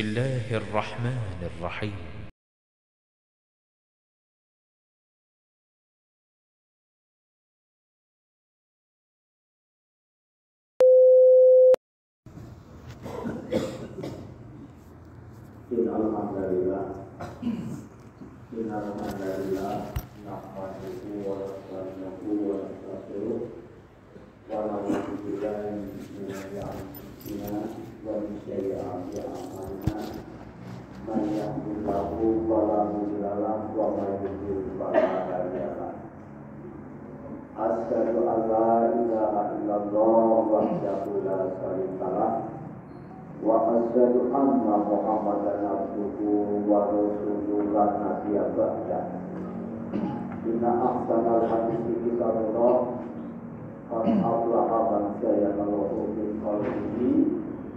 الله الرحمن الرحيم. Alhamdulillah, alhamdulillah, nahmaduhu wa nasta'inuhu wa nastaghfiruh wa na'udzu billahi min shururi anfusina wa min sayyi'ati a'malina. Man yahdihillahu fala mudilla lahu wa man yudlil fala hadiya lahu. Asyhadu an la ilaha illallah wahdahu la syarika lahu wa asyhadu anna Muhammadan abduhu wa rasuluhu la nabiyya ba'da. Inna ahsanal hadits kitabullah qad aflaha man sayaqalu fi qalbihi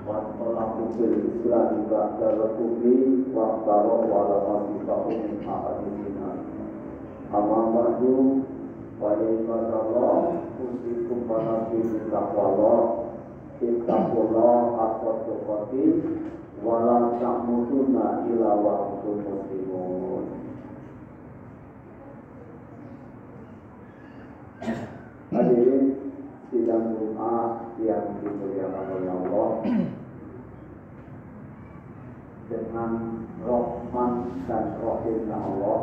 wa talaqu bil islam ba'da al-kufri wa tarahu ala masifahu min ahadina. Amma ba'du wa ibadallah usikum wa nafsi taqwallah. Ittaqullah haqqa tuqatih wa la tamutunna illa wa antum muslimun. Hadirin sidang Jumat yang dimuliakan oleh Allah, dengan rahman dan rahimnya Allah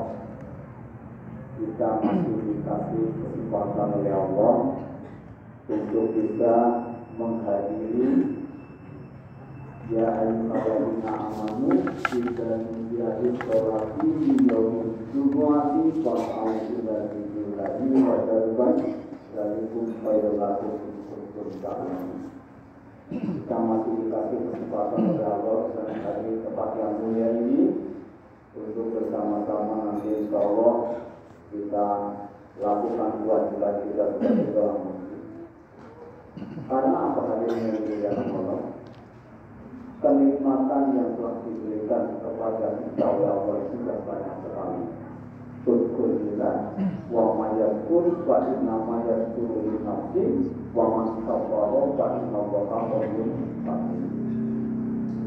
kita masih dikasih kesempatan oleh Allah untuk bisa menghadiri ya ayyuhalladzina amanu dan menjadi sholati di yaumil jumu'ati fa'auzu billahi wa darban dzalikum khairul lakum in kuntum ta'lamun. Kita masih dikasih kesempatan oleh Allah dan hari tempat yang mulia ini untuk bersama-sama nanti insyaallah kita lakukan kewajiban kita sebagai orang muslim. Karena apa hadirin yang dimuliakan Allah, kenikmatan yang telah diberikan kepada kita oleh Allah sudah banyak sekali. Syukurillah wa mayyakun wa inna mayyakun li nafsi wa man kafara wa inna Allaha ghafurun rahim.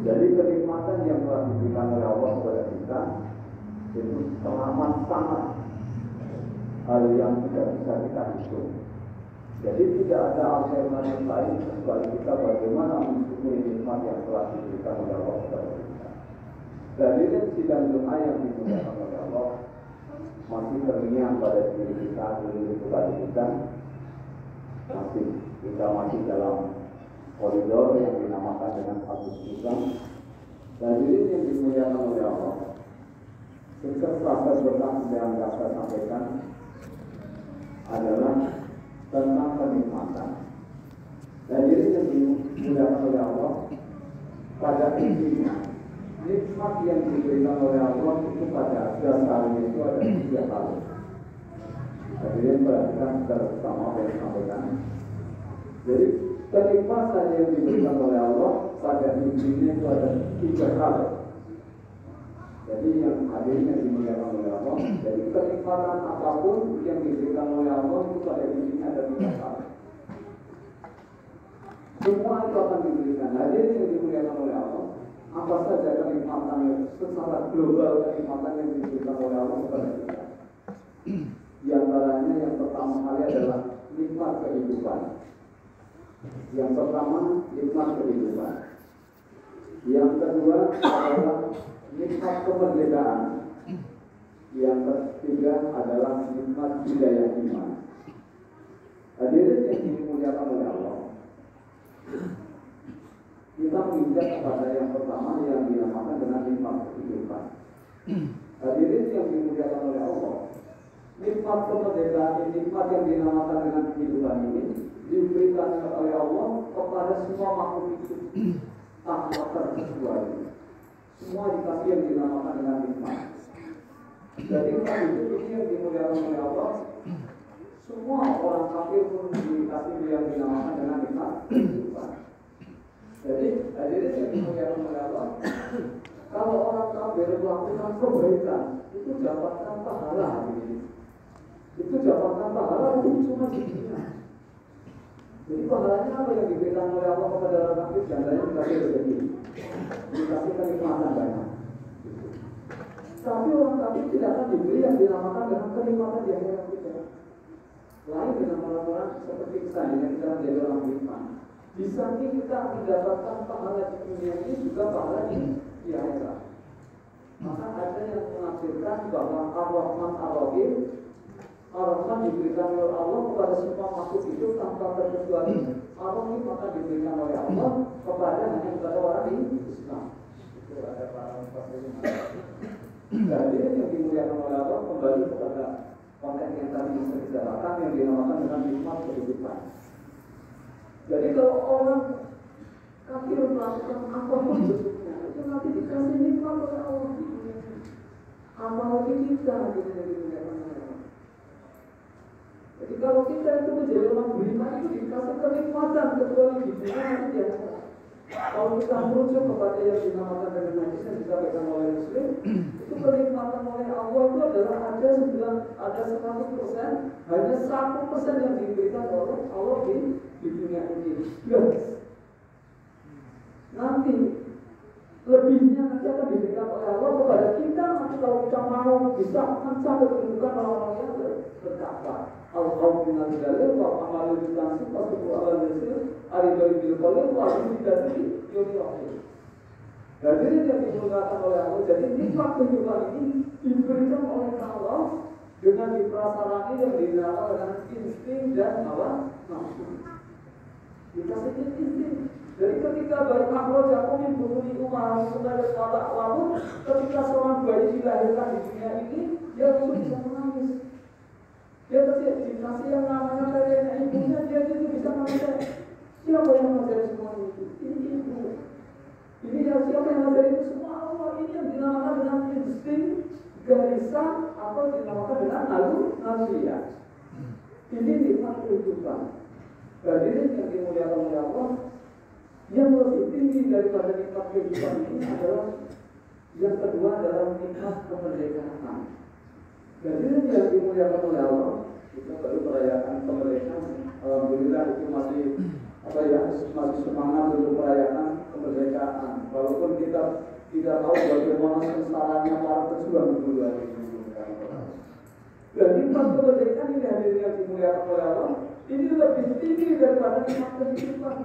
Jadi kenikmatan yang telah diberikan oleh Allah kepada kita itu teramat sangat, hal yang tidak bisa kita hitung. Jadi tidak ada alternatif lain kecuali kita bagaimana mensyukuri nikmat yang telah diberikan oleh Allah kepada kita. Dari sidang doa yang dimuliakan oleh Allah masih terngiang pada diri kita, diri kita masih dalam koridor yang dinamakan dengan Abdul Islam. Dan diri yang dimuliakan oleh Allah, sesuatu berkah yang dapat sampaikan adalah tentang kenikmatan. Dan jadi yang dimuliakan oleh Allah, pada intinya nikmat yang diberikan oleh Allah itu pada dasarnya itu ada 3 hal. Hadirin perhatikan secara bersama apa yang disampaikan. Jadi kenikmatan yang diberikan oleh Allah pada intinya itu ada 3 hal. Jadi yang hadirin yang dimuliakan oleh Allah, jadi kenikmatan apapun yang diberikan oleh Allah itu pada intinya ada 3 hal. Semua itu akan diberikan. Hadirin yang dimuliakan oleh Allah, apa saja kenikmatan secara global, kenikmatan yang diberikan oleh Allah kepada kita. Di antaranya yang pertama kali adalah nikmat kehidupan. Yang pertama nikmat kehidupan. Yang kedua adalah nikmat kemerdekaan. Yang ketiga adalah nikmat hidayah iman. Hadirin yang dimuliakan oleh Allah, kita menginjak kepada yang pertama yang dinamakan dengan nikmat kehidupan. Hadirin yang dimuliakan oleh Allah, nikmat kemerdekaan, nikmat yang dinamakan dengan kehidupan ini diberikan oleh Allah kepada semua makhluk hidup tanpa terkecuali. Semua dikasih yang dinamakan dengan nikmat. Jadi hidup ini yang dimuliakan oleh Allah, semua orang kafir pun dikasih yang dinamakan dengan nikmat kehidupan. Jadi hadirin yang dimuliakan oleh Allah, kalau orang kafir melakukan kebaikan itu dapatkan pahala ini. Itu dapatkan pahala itu cuma di dunia. Jadi pahalanya apa yang diberikan oleh Allah kepada orang kafir? Jangan dikasih rezeki. dikasih kenikmatan banyak. Tapi orang kafir tidak akan diberi yang dinamakan dengan kenikmatan yang tidak. Lain dengan orang-orang seperti kita yang kita menjadi orang beriman. Di samping kita mendapatkan pahala di dunia ini juga pahala di akhirat. Maka ada yang menafsirkan bahwa Ar-Rahman Ar-Rahim, Ar-Rahman diberikan oleh Allah kepada semua makhluk hidup tanpa terkecuali. Ar-Rahim maka diberikan oleh Allah hanya kepada orang Islam. Itu ada para jadi yang dimuliakan oleh Allah kembali kepada konteks yang tadi disebutkan yang dinamakan dengan nikmat kehidupan. Jadi kalau orang kafir melakukan apapun bentuknya, itu nanti dikasih nikmat oleh Allah di dunia. Apalagi kita dimuliakan oleh Allah. Jadi kalau kita itu menjadi orang beriman itu dikasih kenikmatan kecuali di dunia nanti biasa. Kalau kita merujuk kepada yang dinamakan dengan hadis yang disampaikan oleh Muslim, itu kenikmatan oleh Allah itu adalah ada 100%, hanya 1% yang diberikan oleh Allah di dunia ini. Yes. Nanti lebihnya nanti akan diberikan oleh Allah kepada kita. Nanti kalau kita mau bisa mencapai kedudukan orang-orang yang bertakwa. Al-Qawmin al-Jalil wa amalu bitansi wa suku al-Nasir Aridoi bil-Qalil wa al-Bidadri Yoni-Yoni. Jadi yang dimuliakan oleh Allah. Jadi nikmat kehidupan ini diberikan oleh Allah dengan diprasarani yang dinamakan dengan insting dan nafsu. Dikasih insting. Jadi ketika bayi makhluk jatuh di bumi umar sebagai salah lalu ketika seorang bayi dilahirkan di dunia ini dia langsung bisa menangis. Dia dikasih yang namanya kayaknya ibunya, dia itu bisa mengajar. Siapa yang mengajar semua itu? Ini ibu. Ini yang siapa yang mengajar itu semua Allah. Ini yang dinamakan dengan insting, garisan, atau dinamakan dengan naluriah. Ini nikmat kehidupan. Jadi yang dimuliakan oleh Allah, yang lebih tinggi daripada nikmat kehidupan ini adalah yang kedua adalah nikmat kemerdekaan. Jadi yang dimuliakan oleh Allah, kita baru merayakan kemerdekaan. Alhamdulillah itu masih masih semangat untuk merayakan kemerdekaan. Walaupun kita tidak tahu bagaimana sengsaranya para pejuang dulu hari ini. Dan nikmat kemerdekaan ini hadir yang dimuliakan oleh Allah, ini lebih tinggi daripada nikmat kehidupan.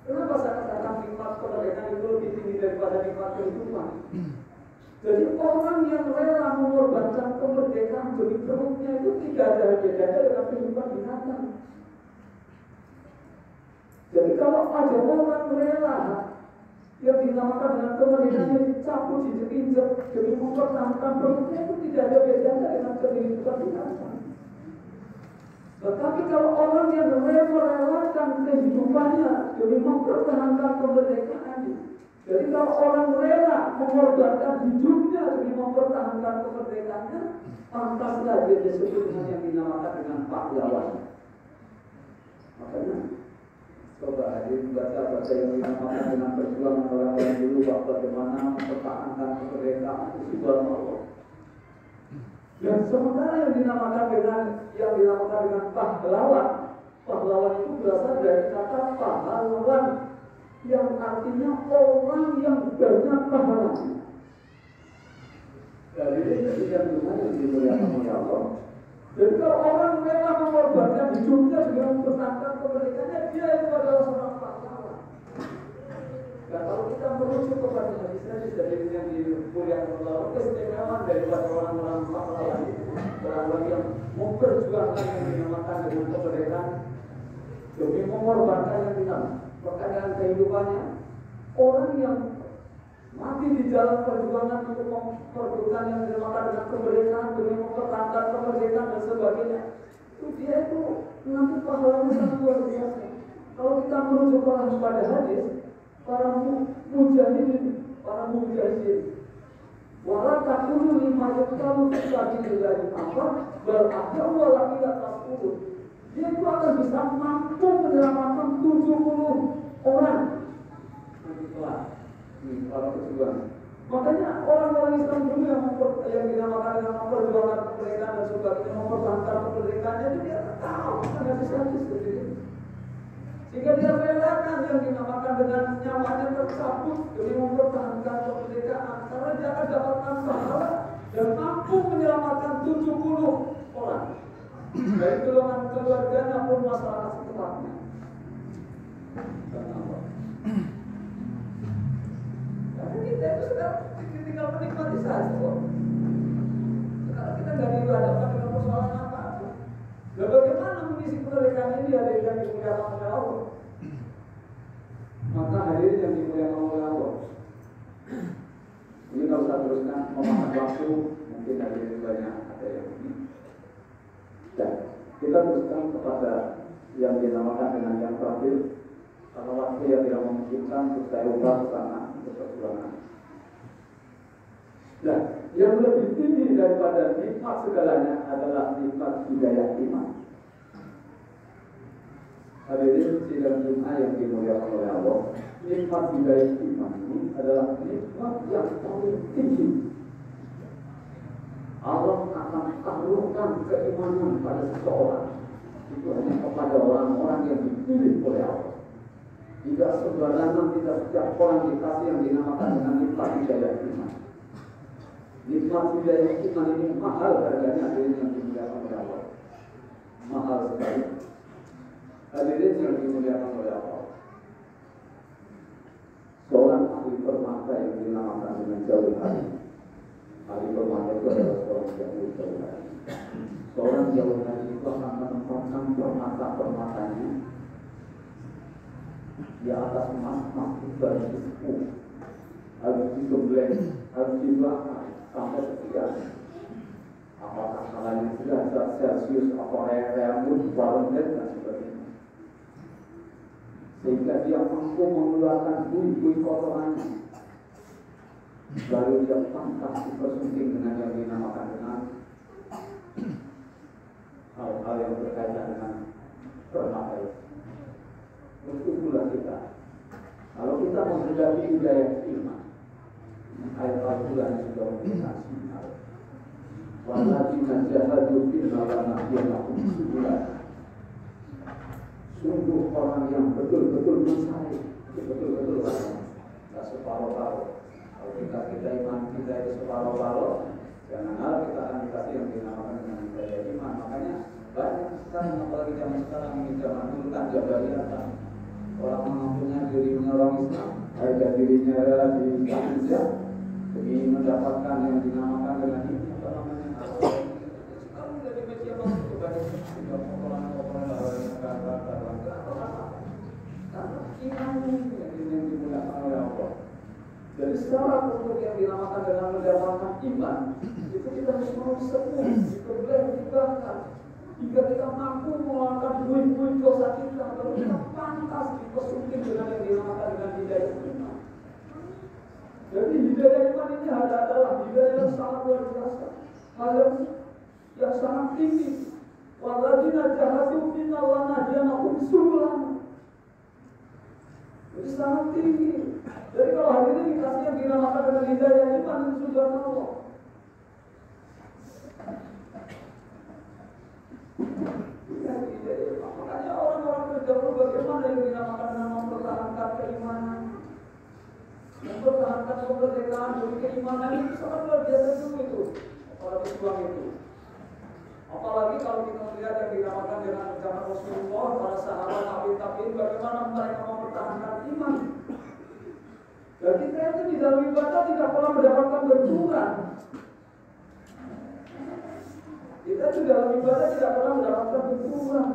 Kenapa saya katakan nikmat kemerdekaan itu lebih tinggi daripada nikmat kehidupan? Jadi orang yang rela mengorbankan kemerdekaan demi perutnya itu tidak ada bedanya dengan kehidupan binatang. Jadi kalau ada orang rela yang dinamakan dengan kemerdekaan yang dicabut, diinjak demi mempertahankan perutnya itu tidak ada bedanya dengan kehidupan binatang. Tetapi kalau orang yang merelakan kehidupannya demi mempertahankan kemerdekaan, jadi kalau orang rela mengorbankan hidupnya demi mempertahankan kemerdekaannya, pantaslah dia disebut dengan yang dinamakan dengan pahlawan. Makanya coba hadir baca yang dinamakan dengan perjuangan orang-orang dulu waktu bagaimana mempertahankan kemerdekaan itu subhanallah. Dan sementara yang dinamakan dengan pahlawan, pahlawan itu berasal dari kata pahlawan, yang artinya orang yang banyak pahalanya. Dari ini yang dimuliakan oleh Allah. Jadi kalau orang rela mengorbankan hidupnya dengan mempertahankan kemerdekaannya, dia itu adalah seorang pahlawan. Dan kalau kita merujuk kepada hadis-hadis dari yang dimuliakan oleh Allah, keistimewaan daripada orang-orang pahlawan itu, orang-orang yang memperjuangkan yang dinamakan dengan kemerdekaan demi mengorbankan yang dinamakan perkara kehidupannya, orang yang mati di jalan perjuangan untuk memperjuangkan yang dinamakan dengan kemerdekaan demi mempertahankan kemerdekaan dan sebagainya, itu dia itu nanti pahalanya sangat luar biasa. Kalau kita merujuk pada hadis, para mujahidin, walau takulu lima yukalu lagi dari apa, berada walau tidak takulu. Dia itu akan bisa mampu menyelamatkan 70 orang. Nanti telah para pejuang. Makanya orang-orang Islam dulu yang dinamakan dengan memperjuangkan kemerdekaan dan sebagainya, mempertahankan kemerdekaannya itu dia tahu ada hadis seperti itu. Sehingga dia relakan yang dinamakan dengan nyawanya tercabut demi mempertahankan kemerdekaan, karena dia akan dapatkan pahala dan mampu menyelamatkan 70 orang dari golongan keluarganya pun masyarakat sekitarnya. Karena kita itu sudah tinggal menikmati saja kok. Sekarang kita nggak dihadapkan dengan persoalan apa-apa. Nah, bagaimana mengisi kemerdekaan ini ada yang dimuliakan oleh Allah? Maka hadirin yang dimuliakan oleh Allah, ini kalau saya teruskan memakan waktu, mungkin hadirin banyak ada yang ini. Dan kita teruskan kepada yang dinamakan dengan yang terakhir. Kalau waktu yang tidak memungkinkan, untuk saya ubah ke sana untuk perjuangan. Nah, yang lebih tinggi daripada nikmat segalanya adalah nikmat hidayah iman. Hadirin sidang Jumat yang dimuliakan oleh Allah, nikmat hidayah iman ini adalah nikmat yang paling tinggi. Allah akan taruhkan keimanan pada seseorang itu hanya kepada orang-orang yang dipilih oleh Allah. Tidak sembarangan, tidak setiap orang dikasih yang dinamakan dengan nikmat hidayah iman. Nikmat hidayah iman ini mahal harganya, hadirin yang dimuliakan oleh Allah. Mahal sekali. Hadirin yang dimuliakan oleh Allah. Seorang ahli permata yang dinamakan dengan jauh hari. Ahli permata itu adalah seorang jauh hari. Seorang jauh hari itu akan menempatkan permata-permatanya di atas emas itu harus disepuk, harus digembleng, harus dibakar sampai sekian. Apakah salahnya derajat Celcius atau Fahrenheit, Fahrenheit dan sebagainya, sehingga dia mampu mengeluarkan buih-buih kotorannya. Lalu dia pangkas dipersunting dengan yang dinamakan dengan hal-hal yang berkaitan dengan permata itu. Bersyukurlah kita. Kalau kita menghadapi hidayah iman, ayat Al-Quran sudah memberikan sinyal. Walladzina jahadu fina lanahdiyannahum subulana. Sungguh orang yang betul-betul bersaing, betul-betul tidak separuh-paruh. Kalau kita iman kita itu separuh-paruh, jangan harap kita akan dikasih yang dinamakan dengan hidayah iman. Makanya banyak sekarang, apalagi zaman sekarang ini, zaman dulu kan Jabariyah kan. Orang mengakunya diri menolong Islam, harga dirinya di Indonesia, demi mendapatkan yang dinamakan dengan ini apa namanya? Sekarang dari media masuk ke banyak juga potongan-potongan karena iman ini yang dimulakan oleh Allah. Jadi secara untuk yang dinamakan dengan mendapatkan iman, itu kita harus mau semua, digembleng, dibakar. Jika kita mampu mengeluarkan buih-buih dosa kita, lalu kita pantas dipersunting dengan yang dinamakan dengan hidayah iman. Jadi hidayah iman ini adalah hidayah yang sangat luar biasa, hal yang sangat tinggi. Walladzina jahadu fina lanahdiyannahum subulana. Jadi sangat tinggi. Jadi kalau hari ini dikasih yang dinamakan dengan hidayah iman, itu sudah Allah. Makanya orang-orang terdahulu bagaimana yang dinamakan dengan mempertahankan keimanan, mempertahankan kemerdekaan demi keimanan itu sangat luar biasa dulu itu para pejuang itu. Apalagi kalau kita melihat yang dinamakan dengan zaman Rasulullah, para sahabat tabi'in, bagaimana mereka mempertahankan iman. Dan kita itu di dalam ibadah tidak pernah mendapatkan benturan. Kita di dalam ibadah tidak pernah mendapatkan benturan.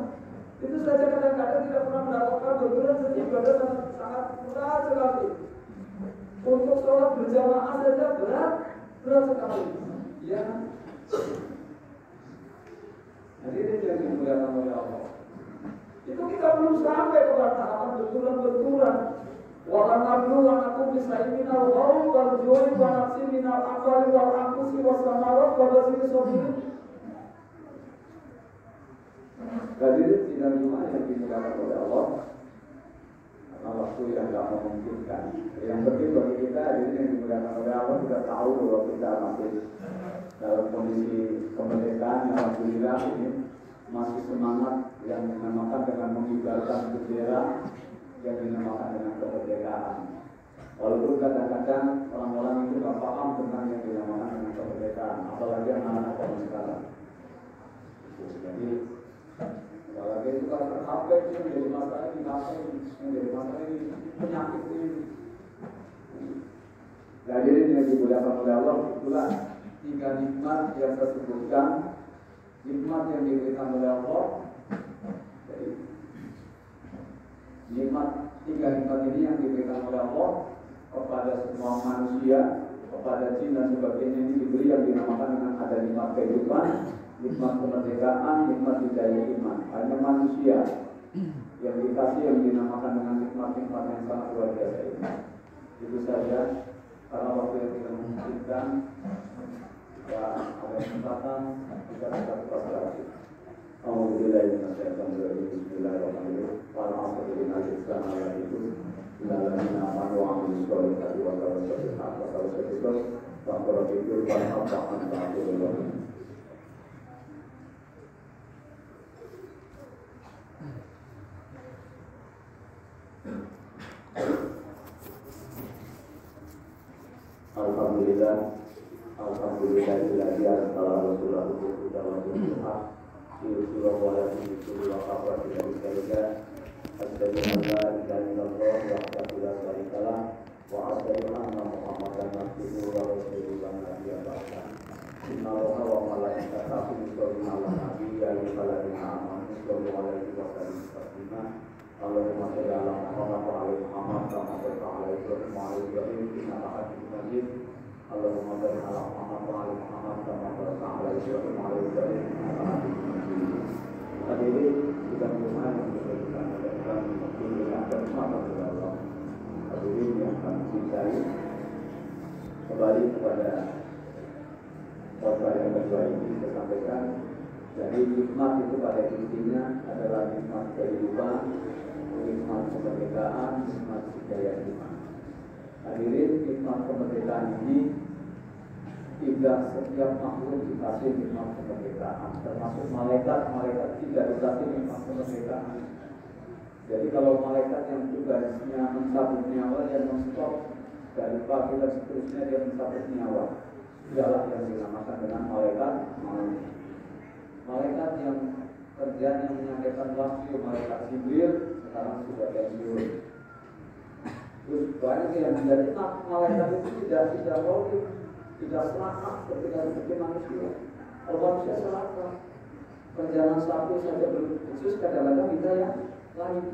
Itu saja kadang-kadang tidak pernah mendapatkan benturan, jadi ibadah sangat berat sekali. Untuk sholat berjamaah saja berat sekali. Ya. Jadi ini yang dimuliakan oleh Allah. Itu kita belum sampai kepada tahapan benturan-benturan. Walau nablu wa nakum bisai minal ghaw wal ju'i wa nafsi minal aqwali wal anfusi wa samarat wa basiri sabirin. Hadirin sidang Jumat yang dimuliakan oleh Allah, karena waktu yang tidak memungkinkan. Yang penting bagi kita hadirin yang dimuliakan oleh Allah, kita tahu bahwa kita masih dalam kondisi kemerdekaan yang alhamdulillah ini masih semangat yang dinamakan dengan mengibarkan bendera yang dinamakan dengan kemerdekaan. Walaupun kadang-kadang orang-orang itu nggak paham tentang yang dinamakan dengan kemerdekaan, apalagi anak-anak zaman sekarang. Jadi, apalagi itu kan HP itu menjadi masalah ini, menjadi masalah ini, penyakit ini. Hadirin yang dimuliakan oleh Allah, itulah 3 nikmat yang saya sebutkan, nikmat yang diberikan oleh Allah. Jadi, nikmat 3 nikmat ini yang diberikan oleh Allah kepada semua manusia, kepada jin dan sebagainya, ini diberi yang dinamakan dengan ada nikmat kehidupan, nikmat kemerdekaan, nikmat hidayah iman. Hanya manusia yang dikasih yang dinamakan dengan nikmat-nikmat yang sangat luar biasa ini. Itu saja, karena waktu yang tidak memungkinkan, ya ada kesempatan kita buka lagi. Alhamdulillahirrahmanirrahim. Bismillahirrahmanirrahim. Alhamdulillahilladzi arsala rasulahu bil huda wa dinil haq liyudhhirahu 'ala dini kullihi wa kafa billahi shahida. Asyhadu an la ilaha illallah wahdahu la syarika lah wa asyhadu anna Muhammadan abduhu wa rasuluhu la nabiyya ba'da. Inna Allaha wa malaikatahu yusholluna 'alan nabi ya ayyuhalladzina amanu shollu 'alaihi wa sallimu taslima. Allahumma shalli 'ala Muhammad wa 'ala Muhammad kama shallayta 'ala Ibrahim wa 'ala Ibrahim innaka Hamidum Majid. Allahumma barik 'ala Muhammad wa 'ala Muhammad kama barakta 'ala Ibrahim wa 'ala Ibrahim innaka Hamidum Majid. Hadirin kita berdoa untuk kita dan mengucapkan selamat kepada Allah. Hadirin yang kami cintai, kembali kepada khotbah yang kedua ini saya sampaikan. Jadi nikmat itu pada intinya adalah nikmat kehidupan, nikmat kemerdekaan, nikmat hidayah iman. Hadirin, nikmat kemerdekaan ini tidak setiap makhluk dikasih nikmat kemerdekaan, termasuk malaikat tidak dikasih nikmat kemerdekaan. Jadi kalau malaikat yang tugasnya mencabut nyawa dan menstop dari pagi dan seterusnya dia mencabut nyawa, dialah yang dinamakan dengan malaikat maut. Malaikat yang kerjanya menyampaikan wahyu, malaikat Jibril sekarang sudah pensiun. Terus banyak yang menjadi malaikat itu tidak logik, tidak serakah seperti manusia. Kalau manusia serakah, perjalanan satu saja belum khusus, kadang-kadang kita yang lain.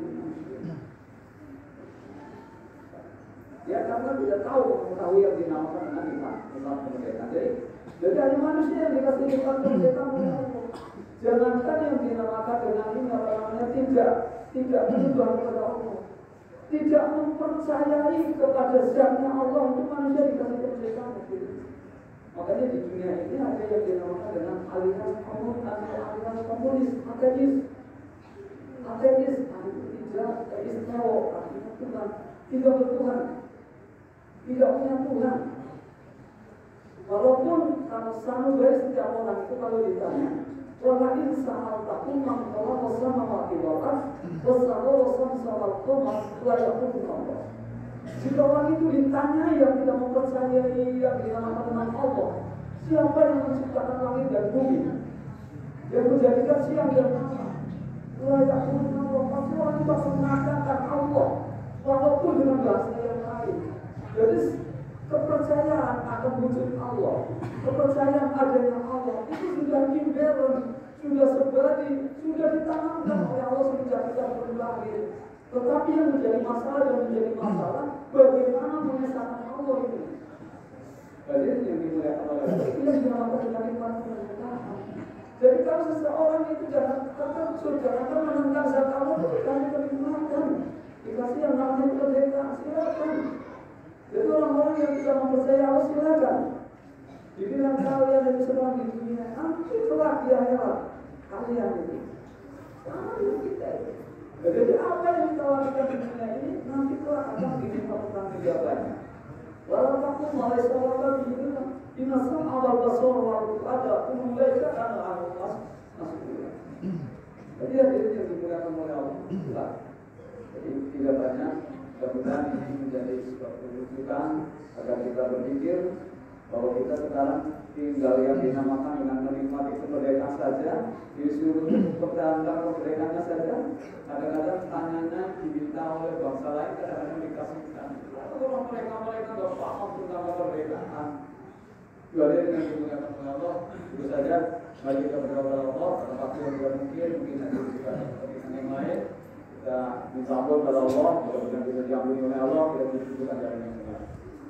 Ya karena tidak tahu mengetahui yang dinamakan dengan nikmat kemerdekaan. Jadi hanya manusia yang dikasih nikmat kemerdekaan. Jangankan yang dinamakan dengan ini namanya tidak berubah kepada Allah, tidak mempercayai kepada zatnya Allah, untuk manusia dikasih kemerdekaan. Makanya di dunia ini ada yang dinamakan dengan aliran komunis, ateis, tidak istimewa, artinya Tuhan tidak bertuhan, tidak punya Tuhan. Walaupun kalau sanubari setiap orang itu kalau ditanya, walakin sa'al takum mangkala wasama wakilakat wasara wasam sawal qamar layakun Allah. Jika orang itu ditanya yang tidak mempercayai yang dinamakan dengan Allah, siapa yang menciptakan langit dan bumi, yang menjadikan siang dan malam, layakun Allah, pasti orang itu akan mengatakan Allah, walaupun dengan bahasa yang lain. Jadi kepercayaan akan wujud Allah, kepercayaan adanya Allah itu sudah inherent, sudah sebadi, sudah ditanamkan oleh Allah sejak kita berlahir. Tetapi yang menjadi masalah bagaimana mengesahkan Allah itu. Jadi yang dimuliakan oleh Allah itu yang dinamakan dengan nikmat kemerdekaan. Jadi kalau seseorang itu jangan menentang zat Allah, kami kenikmatan, dikasih yang namanya kemerdekaan, silakan. Jadi orang-orang yang tidak mempercayai Allah silakan. Dibilang kalian yang sedang di dunia, nanti kelak di akhirat kalian itu. Sama kita itu. Jadi apa yang ditawarkan di dunia ini nanti kelak akan diminta pertanggungjawabannya. Walau takut malai sahabat ini dinasam awal basor waktu ada mereka anak-anak masuk. Jadi yang dimuliakan oleh Allah. Jadi tidak banyak. Mudah-mudahan ini menjadi suatu rujukan agar kita berpikir bahwa kita sekarang tinggal yang dinamakan dengan menikmati kemerdekaan saja, disuruh mempertahankan kemerdekaannya saja. Kadang-kadang tanyanya diminta oleh bangsa lain, kadang-kadang dikasihkan. Kalau mereka nggak paham tentang kemerdekaan, jualnya dengan dimuliakan oleh Allah. Itu saja. Mari kita berdoa kepada Allah. Karena waktu yang tidak mungkin nanti juga ada kepentingan yang lain. Kita minta ampun kepada Allah. Mudah-mudahan kita diampuni oleh Allah. Kita ditujukan jalan yang benar.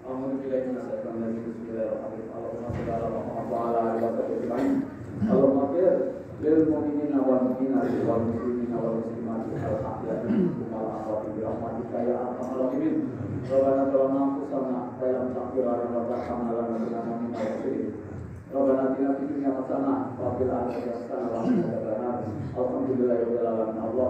Alhamdulillah inna syaitan dari bismillahirrahmanirrahim. Allahumma sholli ala Muhammad wa ala alihi wa sahbihi. Allahumma fir lil mu'minina wal mu'minati wal muslimina wal muslimati wal ahya'i wal amwati bi rahmatika ya arhamar rahimin. Rabbana zalamna anfusana wa lam taghfir lana wa tarhamna lanakunanna minal khasirin. Rabbana atina fid dunya hasanah wa fil akhirati hasanah wa qina adzabannar. Alhamdulillahirabbil alamin. Allah